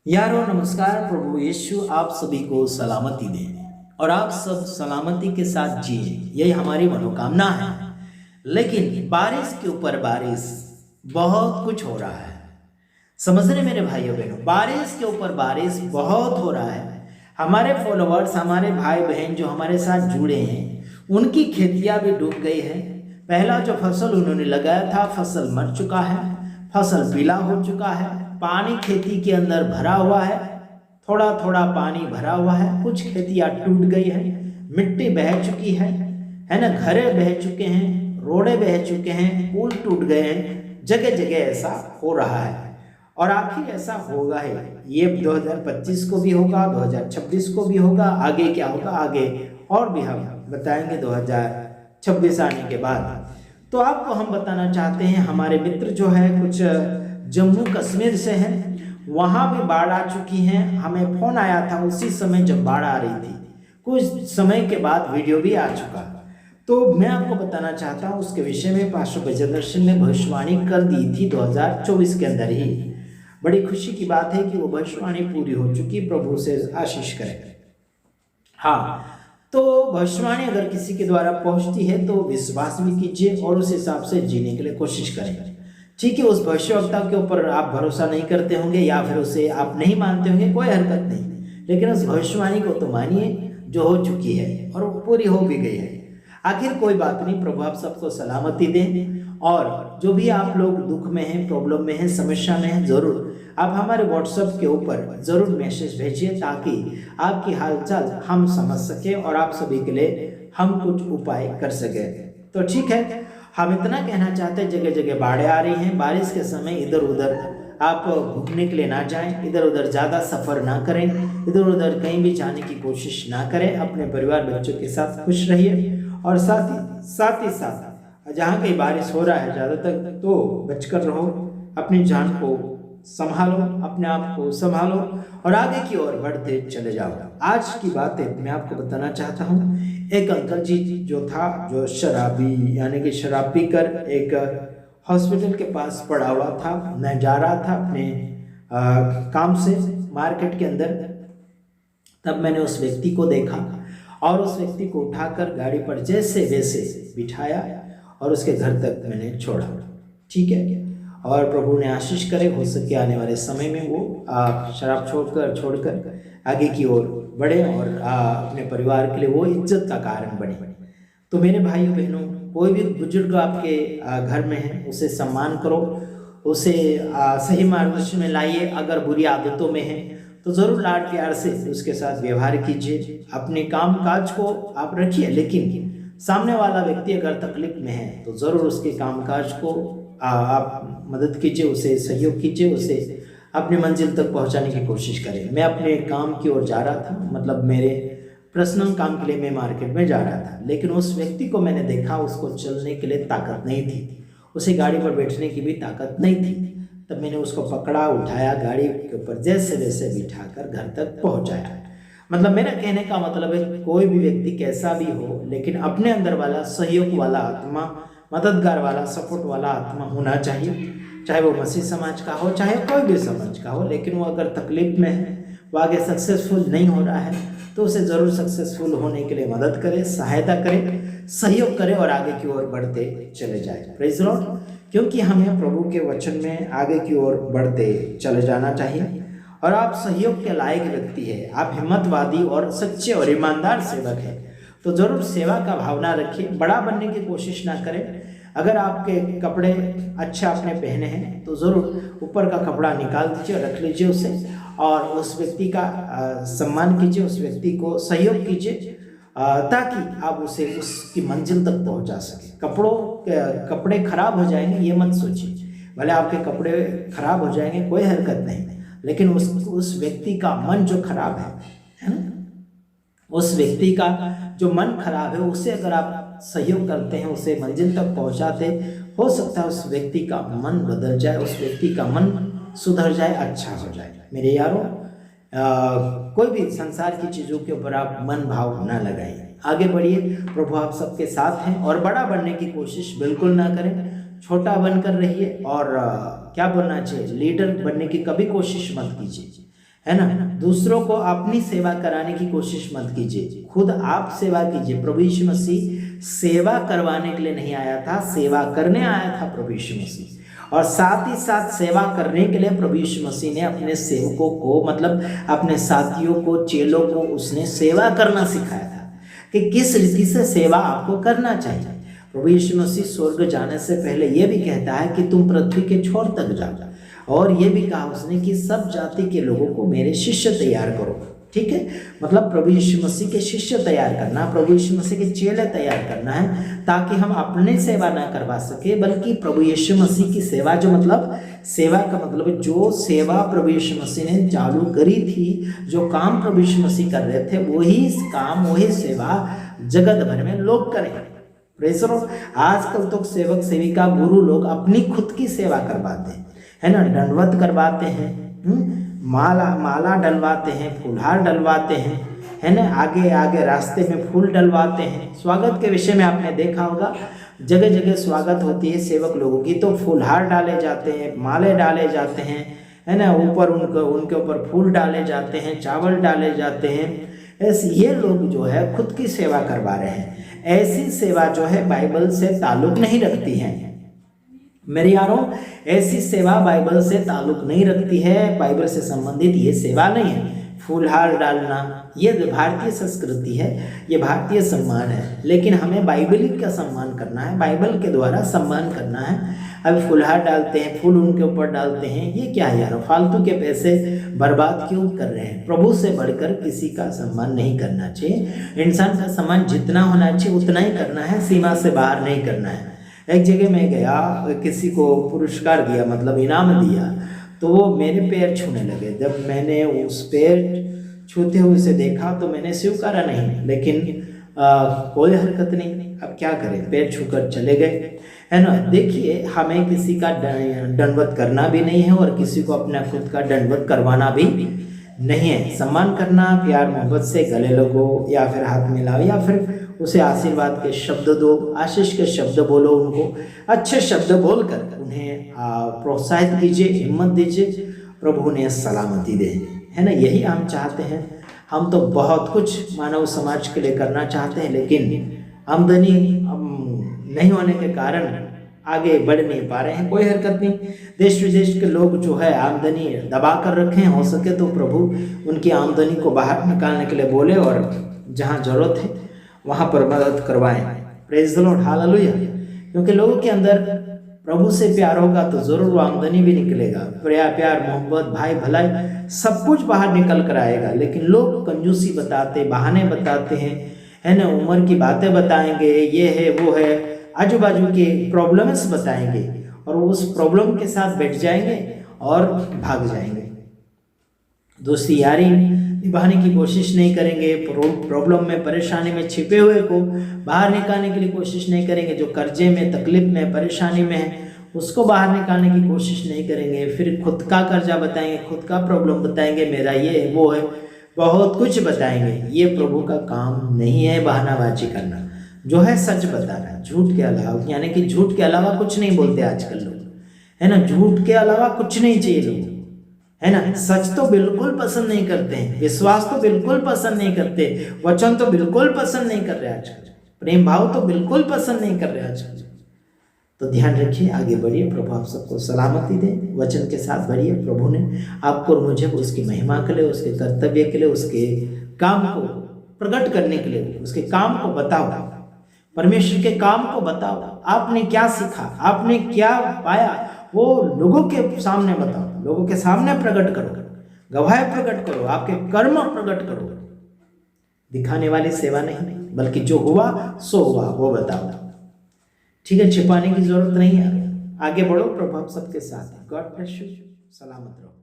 यारो नमस्कार। प्रभु यीशु आप सभी को सलामती दे और आप सब सलामती के साथ जिए, यही हमारी मनोकामना है। लेकिन बारिश के ऊपर बारिश, बहुत कुछ हो रहा है। समझ रहे मेरे भाइयों बहनों, बारिश के ऊपर बारिश बहुत हो रहा है। हमारे फॉलोअर्स, हमारे भाई बहन जो हमारे साथ जुड़े हैं, उनकी खेतियां भी डूब गई है। पहला जो फसल उन्होंने लगाया था, फसल मर चुका है, फसल पीला हो चुका है। पानी खेती के अंदर भरा हुआ है, थोड़ा थोड़ा पानी भरा हुआ है। कुछ खेतियां टूट गई है, मिट्टी बह चुकी है ना। घरे बह चुके हैं, रोडे बह चुके हैं, पुल टूट गए हैं। जगह जगह ऐसा हो रहा है और आखिर ऐसा होगा ही। ये 2025 को भी होगा, 2026 को भी होगा। आगे क्या होगा, आगे और भी हम बताएंगे 2026 आने के बाद। तो आपको हम बताना चाहते हैं, हमारे मित्र जो है कुछ जम्मू कश्मीर से हैं, वहाँ भी बाढ़ आ चुकी है। हमें फोन आया था उसी समय जब बाढ़ आ रही थी, कुछ समय के बाद वीडियो भी आ चुका। तो मैं आपको बताना चाहता हूँ उसके विषय में। पास्टर बजेंद्र सिंह ने भविष्यवाणी कर दी थी 2024 के अंदर ही। बड़ी खुशी की बात है कि वो भविष्यवाणी पूरी हो चुकी। प्रभु से आशीष करें। हाँ, तो भविष्यवाणी अगर किसी के द्वारा पहुंचती है तो विश्वास भी कीजिए और उस हिसाब से जीने के लिए कोशिश करें। ठीक है, उस भविष्यवक्ता के ऊपर आप भरोसा नहीं करते होंगे या फिर उसे आप नहीं मानते होंगे, कोई हरकत नहीं, लेकिन उस भविष्यवाणी को तो मानिए जो हो चुकी है और वो पूरी हो भी गई है। आखिर कोई बात नहीं, प्रभु आप सबको सलामती दें। और जो भी आप लोग दुख में हैं, प्रॉब्लम में हैं, समस्या में हैं, जरूर आप हमारे व्हाट्सएप के ऊपर जरूर मैसेज भेजिए ताकि आपकी हालचाल हम समझ सके और आप सभी के लिए हम कुछ उपाय कर सके। तो ठीक है, हम इतना कहना चाहते हैं, जगह जगह बाढ़ें आ रही हैं। बारिश के समय इधर उधर आप घूमने के लिए ना जाएं, इधर उधर ज़्यादा सफ़र ना करें, इधर उधर कहीं भी जाने की कोशिश ना करें। अपने परिवार बच्चों के साथ खुश रहिए और साथ ही साथ जहाँ कहीं बारिश हो रहा है ज़्यादातर, तो बचकर रहो, अपनी जान को संभालो, अपने आप को संभालो और आगे की ओर बढ़ते चले जाओ। आज की बात है, मैं आपको बताना चाहता हूँ। एक अंकल जी जो था, जो शराबी यानी कि शराब पीकर एक हॉस्पिटल के पास पड़ा हुआ था। मैं जा रहा था अपने काम से मार्केट के अंदर, तब मैंने उस व्यक्ति को देखा और उस व्यक्ति को उठाकर गाड़ी पर जैसे वैसे बिठाया और उसके घर तक मैंने छोड़ा। ठीक है, और प्रभु ने आशीष करे, हो सके आने वाले समय में वो शराब छोड़कर आगे की ओर बढ़े और अपने परिवार के लिए वो इज्जत का कारण बने। तो मेरे भाइयों बहनों, कोई भी बुजुर्ग आपके घर में है, उसे सम्मान करो, उसे सही मार्गदर्शन में लाइए। अगर बुरी आदतों में है तो ज़रूर लाड प्यार से उसके साथ व्यवहार कीजिए। अपने काम काज को आप रखिए, लेकिन सामने वाला व्यक्ति अगर तकलीफ में है तो ज़रूर उसके काम काज को आप मदद कीजिए, उसे सहयोग कीजिए, उसे अपनी मंजिल तक पहुंचाने की कोशिश करें। मैं अपने काम की ओर जा रहा था, मतलब मेरे पर्सनल काम के लिए मैं मार्केट में जा रहा था, लेकिन उस व्यक्ति को मैंने देखा, उसको चलने के लिए ताकत नहीं थी, उसे गाड़ी पर बैठने की भी ताकत नहीं थी। तब मैंने उसको पकड़ा, उठाया, गाड़ी के ऊपर जैसे वैसे बिठाकर घर तक पहुंचाया। मतलब मेरा कहने का मतलब है, कोई भी व्यक्ति कैसा भी हो, लेकिन अपने अंदर वाला सहयोग वाला आत्मा, मददगार वाला, सपोर्ट वाला आत्मा होना चाहिए। चाहे वो मसीह समाज का हो, चाहे कोई भी समाज का हो, लेकिन वो अगर तकलीफ में है, वो आगे सक्सेसफुल नहीं हो रहा है, तो उसे ज़रूर सक्सेसफुल होने के लिए मदद करें, सहायता करें, सहयोग करें और आगे की ओर बढ़ते चले जाए। Praise Lord. क्योंकि हमें प्रभु के वचन में आगे की ओर बढ़ते चले जाना चाहिए। और आप सहयोग के लायक व्यक्ति है, आप हिम्मतवादी और सच्चे और ईमानदार सेवक हैं, तो ज़रूर सेवा का भावना रखिए। बड़ा बनने की कोशिश ना करें। अगर आपके कपड़े अच्छा आपने पहने हैं तो ज़रूर ऊपर का कपड़ा निकाल दीजिए और रख लीजिए उसे, और उस व्यक्ति का सम्मान कीजिए, उस व्यक्ति को सहयोग कीजिए ताकि आप उसे उसकी मंजिल तक पहुंचा सकें। कपड़े खराब हो जाएंगे ये मत सोचिए, भले आपके कपड़े खराब हो जाएंगे, कोई हरकत नहीं, लेकिन उस व्यक्ति का मन जो खराब है ना, उस व्यक्ति का जो मन खराब है, उसे अगर आप सहयोग करते हैं, उसे मंजिल तक पहुंचाते, हो सकता है उस व्यक्ति का मन बदल जाए, उस व्यक्ति का मन सुधर जाए, अच्छा हो जाए। मेरे यारों, कोई भी संसार की चीज़ों के ऊपर आप मन भाव ना लगाइए, आगे बढ़िए। प्रभु आप सबके साथ हैं और बड़ा बनने की कोशिश बिल्कुल ना करें, छोटा बनकर रहिए। और क्या बनना चाहिए, लीडर बनने की कभी कोशिश मत कीजिए। है ना। दूसरों को अपनी सेवा कराने की कोशिश मत कीजिए, खुद आप सेवा कीजिए। प्रभु यीशु मसीह सेवा करवाने के लिए नहीं आया था, सेवा करने आया था प्रभु यीशु मसीह। और साथ ही साथ सेवा करने के लिए प्रभु यीशु मसीह ने अपने सेवकों को, मतलब अपने साथियों को, चेलों को उसने सेवा करना सिखाया था कि किस रीति से सेवा आपको करना चाहिए। प्रभु यीशु मसीह स्वर्ग जाने से पहले यह भी कहता है कि तुम पृथ्वी के छोर तक जाओ, और ये भी कहा उसने कि सब जाति के लोगों को मेरे शिष्य तैयार करो। ठीक है, मतलब प्रभु यीशु मसीह के शिष्य तैयार करना, प्रभु यीशु मसीह के चेले तैयार करना है, ताकि हम अपने सेवा ना करवा सके, बल्कि प्रभु यीशु मसीह की सेवा, जो मतलब सेवा का मतलब जो सेवा प्रभु यीशु मसीह ने चालू करी थी, जो काम प्रभु यीशु मसीह कर रहे थे, वही काम वही सेवा जगत भर में लोग करें। Praise the Lord. आजकल तो सेवक सेविका गुरु लोग अपनी खुद की सेवा करवाते हैं, है ना, दंडवत करवाते हैं, माला डलवाते हैं, फूलहार डलवाते हैं, है ना, आगे आगे रास्ते में फूल डलवाते हैं। स्वागत के विषय में आपने देखा होगा, जगह जगह स्वागत होती है सेवक लोगों की, तो फूलहार डाले जाते हैं, माले डाले जाते हैं, है ना, ऊपर उनके ऊपर फूल डाले जाते हैं, चावल डाले जाते हैं। ऐसे ये लोग जो है खुद की सेवा करवा रहे हैं। ऐसी सेवा जो है बाइबल से ताल्लुक नहीं रखती है मेरे यारों, ऐसी सेवा बाइबल से ताल्लुक नहीं रखती है, बाइबल से संबंधित ये सेवा नहीं है। फूलहार डालना ये भारतीय संस्कृति है, ये भारतीय सम्मान है, लेकिन हमें बाइबल का सम्मान करना है, बाइबल के द्वारा सम्मान करना है। अब फूलहार डालते हैं, फूल उनके ऊपर डालते हैं, ये क्या है यार, फालतू के पैसे बर्बाद क्यों कर रहे हैं। प्रभु से बढ़कर किसी का सम्मान नहीं करना चाहिए। इंसान का सम्मान जितना होना चाहिए उतना ही करना है, सीमा से बाहर नहीं करना है। एक जगह मैं गया, किसी को पुरस्कार दिया, मतलब इनाम दिया, तो वो मेरे पैर छूने लगे। जब मैंने उस पैर छूते हुए से देखा तो मैंने स्वीकारा नहीं, लेकिन कोई हरकत नहीं, अब क्या करें, पैर छूकर चले गए, है ना। देखिए, हमें किसी का दंडवत करना भी नहीं है और किसी को अपना खुद का दंडवत करवाना भी नहीं है। सम्मान करना, प्यार मोहब्बत से गले लगो या फिर हाथ मिलाओ या फिर उसे आशीर्वाद के शब्द दो, आशीष के शब्द बोलो, उनको अच्छे शब्द बोलकर उन्हें प्रोत्साहित कीजिए, हिम्मत दीजिए, प्रभु उन्हें सलामती दे, है ना। यही हम चाहते हैं। हम तो बहुत कुछ मानव समाज के लिए करना चाहते हैं, लेकिन आमदनी नहीं होने के कारण आगे बढ़ नहीं पा रहे हैं। कोई हरकत नहीं, देश विदेश के लोग जो है आमदनी दबा कर रखें, हो सके तो प्रभु उनकी आमदनी को बाहर निकालने के लिए बोले और जहाँ जरूरत है वहाँ पर मदद करवाएं। Praise the Lord, hallelujah. क्योंकि लोगों के अंदर प्रभु से प्यार होगा तो जरूर आमदनी भी निकलेगा, प्यार मोहब्बत भाई भलाई सब कुछ बाहर निकल कर आएगा। लेकिन लोग कंजूसी बताते, बहाने बताते हैं, है ना, उम्र की बातें बताएंगे, ये है वो है, आजू बाजू के प्रॉब्लम्स बताएंगे और उस प्रॉब्लम के साथ बैठ जाएंगे और भाग जाएंगे। दोस्ती यारी निभाने की कोशिश नहीं करेंगे, प्रॉब्लम में परेशानी में छिपे हुए को बाहर निकालने के लिए कोशिश नहीं करेंगे, जो कर्जे में तकलीफ में परेशानी में है उसको बाहर निकालने की कोशिश नहीं करेंगे। फिर खुद का कर्जा बताएंगे, खुद का प्रॉब्लम बताएंगे, मेरा ये है वो है, बहुत कुछ बताएंगे। ये प्रभु का काम नहीं है बहानाबाजी करना, जो है सच बताना, झूठ के अलावा, यानी कि झूठ के अलावा कुछ नहीं बोलते आजकल लोग, है ना। झूठ के अलावा कुछ नहीं चाहिए लोग, है ना। सच तो बिल्कुल पसंद नहीं करते हैं, विश्वास तो बिल्कुल पसंद नहीं करते, वचन तो बिल्कुल पसंद नहीं कर रहे आजकल, प्रेम भाव तो बिल्कुल पसंद नहीं कर रहे आजकल। तो ध्यान रखिए, आगे बढ़िए, प्रभु आप सबको सलामती दे, वचन के साथ बढ़िए। प्रभु ने आपको और मुझे उसकी महिमा के लिए, उसके कर्तव्य के लिए, उसके काम को प्रकट करने के लिए, उसके काम को बताओ, परमेश्वर के काम को बताओ। आपने क्या सीखा, आपने क्या पाया, वो लोगों के सामने बताओ, लोगों के सामने प्रकट करो, गवाही प्रकट करो, आपके कर्म प्रकट करो। दिखाने वाली सेवा नहीं, बल्कि जो हुआ सो हुआ वो बताओ। ठीक है, छिपाने की जरूरत नहीं है, आगे बढ़ो, प्रभु आप सबके साथ है। गॉड ब्लेस यू, सलामत रहो।